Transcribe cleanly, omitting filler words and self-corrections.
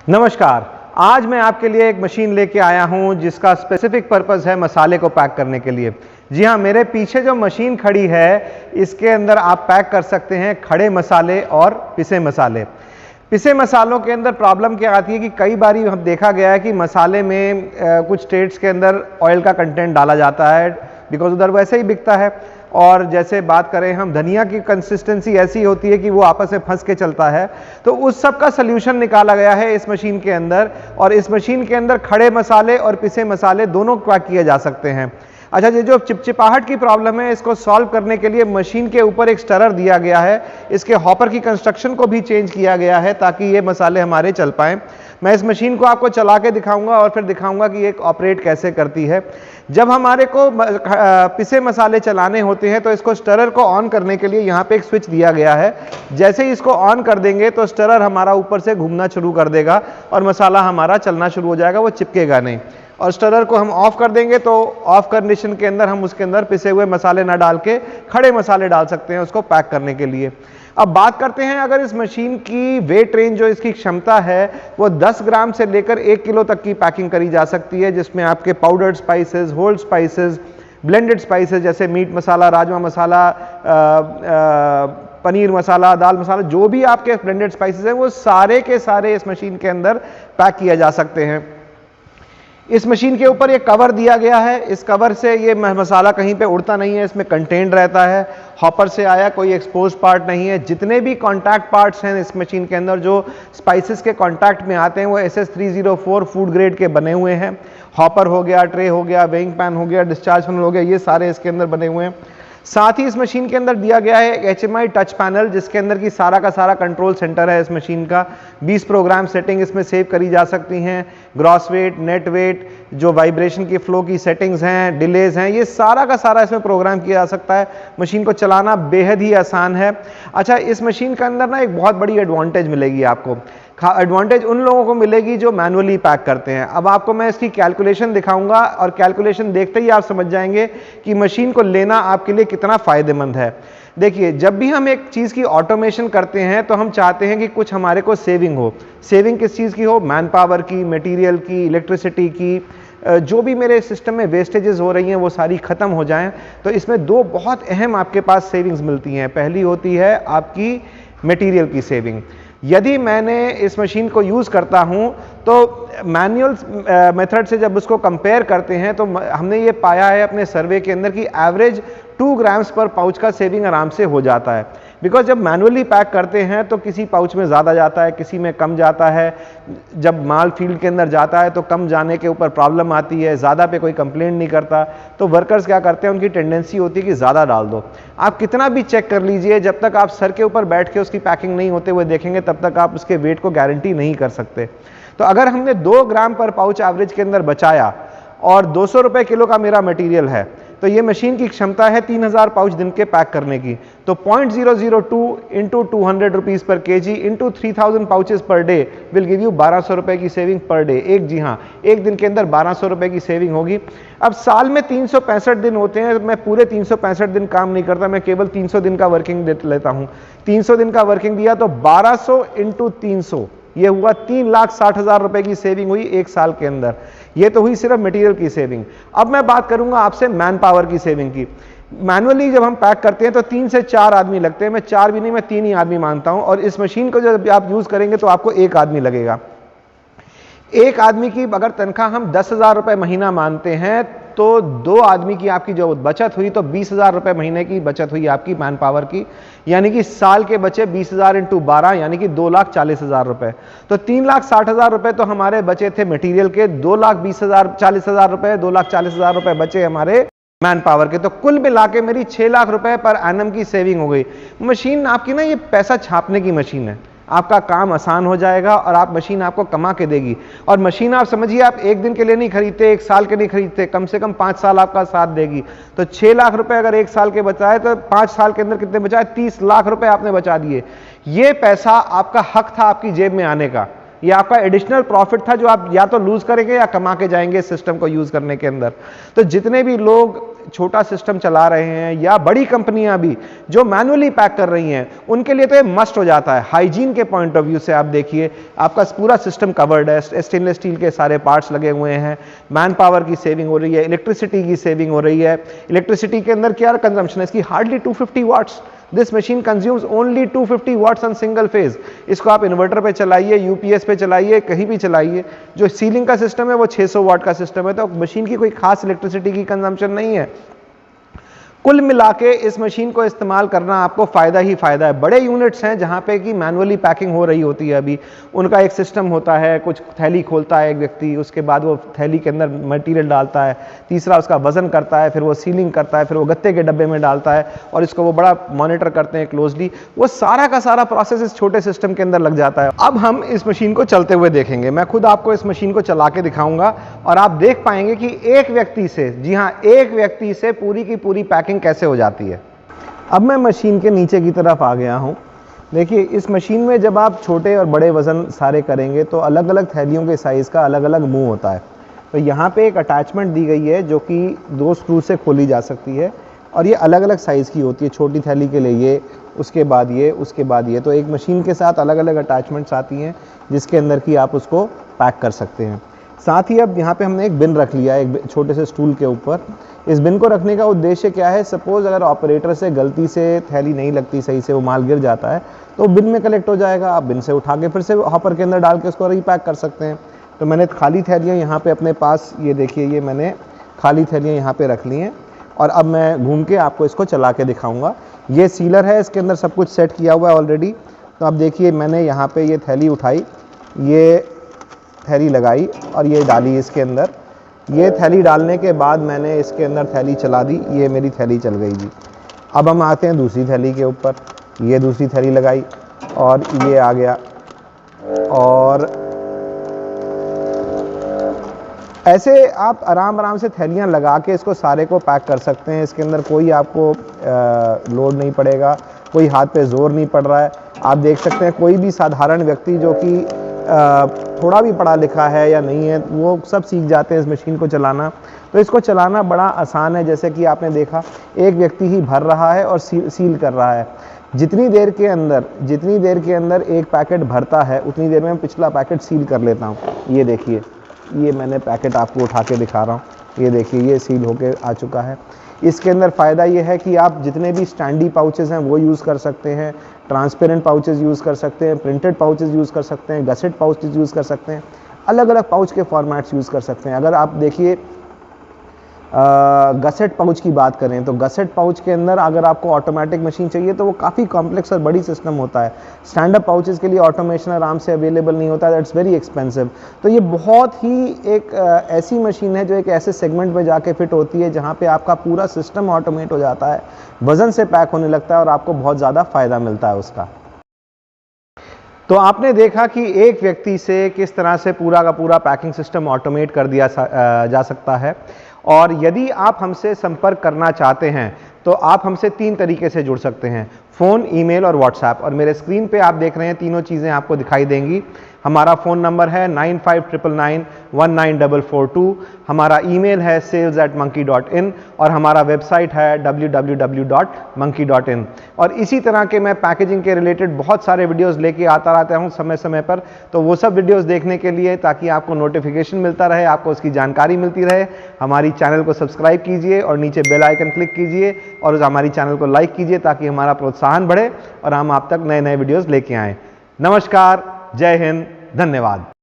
नमस्कार। आज मैं आपके लिए एक मशीन लेके आया हूं जिसका स्पेसिफिक पर्पस है मसाले को पैक करने के लिए। जी हां, मेरे पीछे जो मशीन खड़ी है इसके अंदर आप पैक कर सकते हैं खड़े मसाले और पिसे मसाले। पिसे मसालों के अंदर प्रॉब्लम क्या आती है कि कई बारी हम देखा गया है कि मसाले में कुछ स्टेट्स के अंदर ऑयल का कंटेंट डाला जाता है बिकॉज उधर वैसे ही बिकता है। और जैसे बात करें हम धनिया की कंसिस्टेंसी ऐसी होती है कि वो आपस में फंस के चलता है। तो उस सब का सल्यूशन निकाला गया है इस मशीन के अंदर, और इस मशीन के अंदर खड़े मसाले और पिसे मसाले दोनों पैक किए जा सकते हैं। अच्छा, ये जो चिपचिपाहट की प्रॉब्लम है इसको सॉल्व करने के लिए मशीन के ऊपर एक स्टरर दिया गया है। इसके हॉपर की कंस्ट्रक्शन को भी चेंज किया गया है ताकि ये मसाले हमारे चल पाएं। मैं इस मशीन को आपको चला के दिखाऊंगा और फिर दिखाऊंगा कि ये ऑपरेट कैसे करती है। जब हमारे को पिसे मसाले चलाने होते हैं तो इसको स्टरर को ऑन करने के लिए यहाँ पे एक स्विच दिया गया है। जैसे ही इसको ऑन कर देंगे तो स्टरर हमारा ऊपर से घूमना शुरू कर देगा और मसाला हमारा चलना शुरू हो जाएगा, वो चिपकेगा नहीं। और स्टरर को हम ऑफ कर देंगे तो ऑफ कंडीशन के अंदर हम उसके अंदर पिसे हुए मसाले ना डाल के खड़े मसाले डाल सकते हैं उसको पैक करने के लिए। अब बात करते हैं, अगर इस मशीन की वेट रेंज जो इसकी क्षमता है वो 10 ग्राम से लेकर 1 किलो तक की पैकिंग करी जा सकती है, जिसमें आपके powdered spices, whole spices, blended spices जैसे मीट मसाला, राजमा मसाला, पनीर मसाला, दाल मसाला, जो भी आपके ब्लेंडेड स्पाइसेस हैं वो सारे के सारे इस मशीन के अंदर पैक किया जा सकते हैं। इस मशीन के ऊपर एक कवर दिया गया है। इस कवर से ये मसाला कहीं पे उड़ता नहीं है, इसमें कंटेंट रहता है। हॉपर से आया कोई एक्सपोज पार्ट नहीं है। जितने भी कॉन्टैक्ट पार्ट्स हैं इस मशीन के अंदर जो स्पाइसेस के कॉन्टैक्ट में आते हैं वो SS304 फूड ग्रेड के बने हुए हैं। हॉपर हो गया, ट्रे हो गया, वेइंग पैन हो गया, डिस्चार्ज फनल हो गया, ये सारे इसके अंदर बने हुए हैं। साथ ही इस मशीन के अंदर दिया गया है एक HMI टच पैनल जिसके अंदर की सारा का सारा कंट्रोल सेंटर है इस मशीन का। 20 प्रोग्राम सेटिंग इसमें सेव करी जा सकती हैं। ग्रॉस वेट, नेट वेट, जो वाइब्रेशन की फ्लो की सेटिंग्स हैं, डिलेज हैं, ये सारा का सारा इसमें प्रोग्राम किया जा सकता है। मशीन को चलाना बेहद ही आसान है। अच्छा, इस मशीन के अंदर ना एक बहुत बड़ी एडवांटेज मिलेगी आपको। एडवांटेज उन लोगों को मिलेगी जो मैनुअली पैक करते हैं। अब आपको मैं इसकी कैलकुलेशन दिखाऊंगा और कैलकुलेशन देखते ही आप समझ जाएंगे कि मशीन को लेना आपके लिए कितना फायदेमंद है। देखिए, जब भी हम एक चीज़ की ऑटोमेशन करते हैं तो हम चाहते हैं कि कुछ हमारे को सेविंग हो। सेविंग किस चीज़ की हो? मैन पावर की, मटेरियल की, इलेक्ट्रिसिटी की। जो भी मेरे सिस्टम में वेस्टेजेस हो रही हैं वो सारी ख़त्म हो जाएं। तो इसमें दो बहुत अहम आपके पास सेविंग्स मिलती हैं। पहली होती है आपकी मटेरियल की सेविंग। यदि मैंने इस मशीन को यूज़ करता हूं तो मैनुअल मेथड से जब उसको कंपेयर करते हैं तो हमने ये पाया है अपने सर्वे के अंदर कि एवरेज 2 ग्राम्स पर पाउच का सेविंग आराम से हो जाता है। बिकॉज जब मैनुअली पैक करते हैं तो किसी पाउच में ज़्यादा जाता है, किसी में कम जाता है। जब माल फील्ड के अंदर जाता है तो कम जाने के ऊपर प्रॉब्लम आती है, ज़्यादा पे कोई कंप्लेंट नहीं करता। तो वर्कर्स क्या करते हैं, उनकी टेंडेंसी होती है कि ज़्यादा डाल दो। आप कितना भी चेक कर लीजिए, जब तक आप सर के ऊपर बैठ के उसकी पैकिंग नहीं होते हुए देखेंगे तब तक आप उसके वेट को गारंटी नहीं कर सकते। तो अगर हमने 2 ग्राम पर पाउच एवरेज के अंदर बचाया और 200 रुपये किलो का मेरा मटेरियल है तो ये मशीन की क्षमता है 3000 पाउच दिन के पैक करने की। तो 0.002 इंटू 200 रुपीज़ पर kg into 3000 pouches per day will give you 1200 रुपये की सेविंग पर डे। जी हाँ, एक दिन के अंदर 1200 रुपये की सेविंग होगी। अब साल में 365 दिन होते हैं। मैं पूरे 365 दिन काम नहीं करता, मैं केवल 300 दिन का वर्किंग डे लेता हूँ। 300 दिन का वर्किंग दिया तो 1200 इंटू 300 ये हुआ 3,60,000 रुपए की सेविंग हुई एक साल के अंदर। ये तो हुई सिर्फ मटेरियल की सेविंग। अब मैं बात करूंगा आपसे मैन पावर की सेविंग की। मैनुअली जब हम पैक करते हैं तो 3 से 4 आदमी लगते हैं। मैं 4 भी नहीं, मैं 3 ही आदमी मानता हूं। और इस मशीन को जब आप यूज करेंगे तो आपको 1 आदमी लगेगा। एक आदमी की अगर तनख्वाह हम 10,000 रुपए महीना मानते हैं तो 2 आदमी की आपकी जो बचत हुई तो 20,000 रुपए महीने की बचत हुई आपकी मैन पावर की। यानी कि साल के बचे 20,000 इंटू 12 यानी कि 2,40,000 रुपए। तो 3,60,000 रुपए तो हमारे बचे थे मटेरियल के। 2,40,000 रुपए, 2,40,000 रुपए बचे हमारे मैन पावर के। तो कुल मिला के मेरी 6 लाख रुपए पर एनम की सेविंग हो गई। मशीन आपकी ना ये पैसा छापने की मशीन है। आपका काम आसान हो जाएगा और आप मशीन आपको कमा के देगी। और मशीन आप समझिए, आप एक दिन के लिए नहीं खरीदते, एक साल के नहीं खरीदते, कम से कम 5 साल आपका साथ देगी। तो 6 लाख रुपए अगर एक साल के बचाए तो 5 साल के अंदर कितने बचाए? 30 लाख रुपए आपने बचा दिए। ये पैसा आपका हक था आपकी जेब में आने का। ये आपका एडिशनल प्रॉफिट था जो आप या तो लूज करेंगे या कमा के जाएंगे सिस्टम को यूज करने के अंदर। तो जितने भी लोग छोटा सिस्टम चला रहे हैं या बड़ी कंपनियां भी जो मैनुअली पैक कर रही हैं, उनके लिए तो ये मस्ट हो जाता है। हाइजीन के पॉइंट ऑफ व्यू से आप देखिए, आपका पूरा सिस्टम कवर्ड है, स्टेनलेस स्टील के सारे पार्ट्स लगे हुए हैं, मैन पावर की सेविंग हो रही है, इलेक्ट्रिसिटी की सेविंग हो रही है। इलेक्ट्रिसिटी के अंदर क्या कंजम्पशन है इसकी, hardly 250 watts. This machine consumes only 250 watts on single phase. इसको आप इन्वर्टर पे चलाइए, यूपीएस पे चलाइए, कहीं भी चलाइए। जो सीलिंग का सिस्टम है वो 600 वाट का सिस्टम है, तो मशीन की कोई खास इलेक्ट्रिसिटी की कंजम्पशन नहीं है। कुल मिला के इस मशीन को इस्तेमाल करना आपको फ़ायदा ही फ़ायदा है। बड़े यूनिट्स हैं जहाँ पे कि मैनुअली पैकिंग हो रही होती है, अभी उनका एक सिस्टम होता है, कुछ थैली खोलता है एक व्यक्ति, उसके बाद वो थैली के अंदर मटेरियल डालता है, तीसरा उसका वजन करता है, फिर वो सीलिंग करता है, फिर वो गत्ते के डब्बे में डालता है और इसको वो बड़ा मॉनिटर करते हैं क्लोजली। वो सारा का सारा प्रोसेस इस छोटे सिस्टम के अंदर लग जाता है। अब हम इस मशीन को चलते हुए देखेंगे, मैं खुद आपको इस मशीन को चला के दिखाऊंगा और आप देख पाएंगे कि एक व्यक्ति से, जी हाँ, एक व्यक्ति से पूरी की पूरी पैकिंग कैसे हो जाती है। अब मैं मशीन के नीचे की तरफ आ गया हूं। देखिए, इस मशीन में जब आप छोटे और बड़े वजन सारे करेंगे तो अलग अलग थैलियों के साइज़ का अलग अलग मुंह होता है। तो यहाँ पे एक अटैचमेंट दी गई है जो कि 2 स्क्रू से खोली जा सकती है और ये अलग अलग साइज़ की होती है। छोटी थैली के लिए ये, उसके बाद ये, उसके बाद ये। तो एक मशीन के साथ अलग अलग अटैचमेंट्स आती हैं जिसके अंदर की आप उसको पैक कर सकते हैं। साथ ही अब यहाँ पे हमने एक बिन रख लिया है एक छोटे से स्टूल के ऊपर। इस बिन को रखने का उद्देश्य क्या है, सपोज अगर ऑपरेटर से गलती से थैली नहीं लगती सही से, वो माल गिर जाता है तो बिन में कलेक्ट हो जाएगा। आप बिन से उठा के फिर से हॉपर के अंदर डाल के उसको रीपैक कर सकते हैं। तो मैंने खाली थैलियाँ यहाँ पे अपने पास, ये देखिए, ये मैंने खाली थैलियाँ यहाँ पे रख ली हैं और अब मैं घूम के आपको इसको चला के दिखाऊँगा। ये सीलर है, इसके अंदर सब कुछ सेट किया हुआ है ऑलरेडी। तो अब देखिए, मैंने यहाँ पर ये थैली उठाई, ये थैली लगाई और ये डाली इसके अंदर। ये थैली डालने के बाद मैंने इसके अंदर थैली चला दी, ये मेरी थैली चल गई जी। अब हम आते हैं दूसरी थैली के ऊपर, ये दूसरी थैली लगाई और ये आ गया। और ऐसे आप आराम आराम से थैलियाँ लगा के इसको सारे को पैक कर सकते हैं। इसके अंदर कोई आपको लोड नहीं पड़ेगा, कोई हाथ पे जोर नहीं पड़ रहा है। आप देख सकते हैं कोई भी साधारण व्यक्ति जो कि थोड़ा भी पढ़ा लिखा है या नहीं है, वो सब सीख जाते हैं इस मशीन को चलाना। तो इसको चलाना बड़ा आसान है। जैसे कि आपने देखा, एक व्यक्ति ही भर रहा है और सील कर रहा है। जितनी देर के अंदर एक पैकेट भरता है उतनी देर में पिछला पैकेट सील कर लेता हूँ। ये देखिए, ये मैंने पैकेट आपको उठा के दिखा रहा हूँ, ये देखिए, ये सील होके आ चुका है। इसके अंदर फ़ायदा ये है कि आप जितने भी स्टैंडी पाउचेज़ हैं वो यूज़ कर सकते हैं, ट्रांसपेरेंट पाउचेज़ यूज़ कर सकते हैं, प्रिंटेड पाउचेज़ यूज़ कर सकते हैं, गसेट पाउचेज़ यूज़ कर सकते हैं, अलग अलग पाउच के फॉर्मेट्स यूज़ कर सकते हैं। अगर आप देखिए गसेट पाउच की बात करें तो गसेट पाउच के अंदर अगर आपको ऑटोमेटिक मशीन चाहिए तो वो काफ़ी कॉम्प्लेक्स और बड़ी सिस्टम होता है। स्टैंड अप पाउचेज़ के लिए ऑटोमेशन आराम से अवेलेबल नहीं होता, दैट्स वेरी एक्सपेंसिव। तो ये बहुत ही एक ऐसी मशीन है जो एक ऐसे सेगमेंट में जाके फिट होती है जहाँ पे आपका पूरा सिस्टम ऑटोमेट हो जाता है, वज़न से पैक होने लगता है और आपको बहुत ज़्यादा फ़ायदा मिलता है उसका। तो आपने देखा कि एक व्यक्ति से किस तरह से पूरा का पूरा पैकिंग सिस्टम ऑटोमेट कर दिया जा सकता है। और यदि आप हमसे संपर्क करना चाहते हैं तो आप हमसे 3 तरीके से जुड़ सकते हैं, फ़ोन, ईमेल और व्हाट्सएप। और मेरे स्क्रीन पे आप देख रहे हैं तीनों चीज़ें आपको दिखाई देंगी। हमारा फ़ोन नंबर है 9599919442, हमारा ईमेल है sales@monkey.in और हमारा वेबसाइट है www.monkey.in। और इसी तरह के मैं पैकेजिंग के रिलेटेड बहुत सारे वीडियोस लेके आता रहता हूं समय समय पर। तो वो सब वीडियोस देखने के लिए, ताकि आपको नोटिफिकेशन मिलता रहे, आपको उसकी जानकारी मिलती रहे, हमारी चैनल को सब्सक्राइब कीजिए और नीचे बेल आइकन क्लिक कीजिए और हमारी चैनल को लाइक कीजिए ताकि हमारा प्रोत्साहन बढ़े और हम आप तक नए नए वीडियोज़ लेके आएँ। नमस्कार, जय हिंद, धन्यवाद।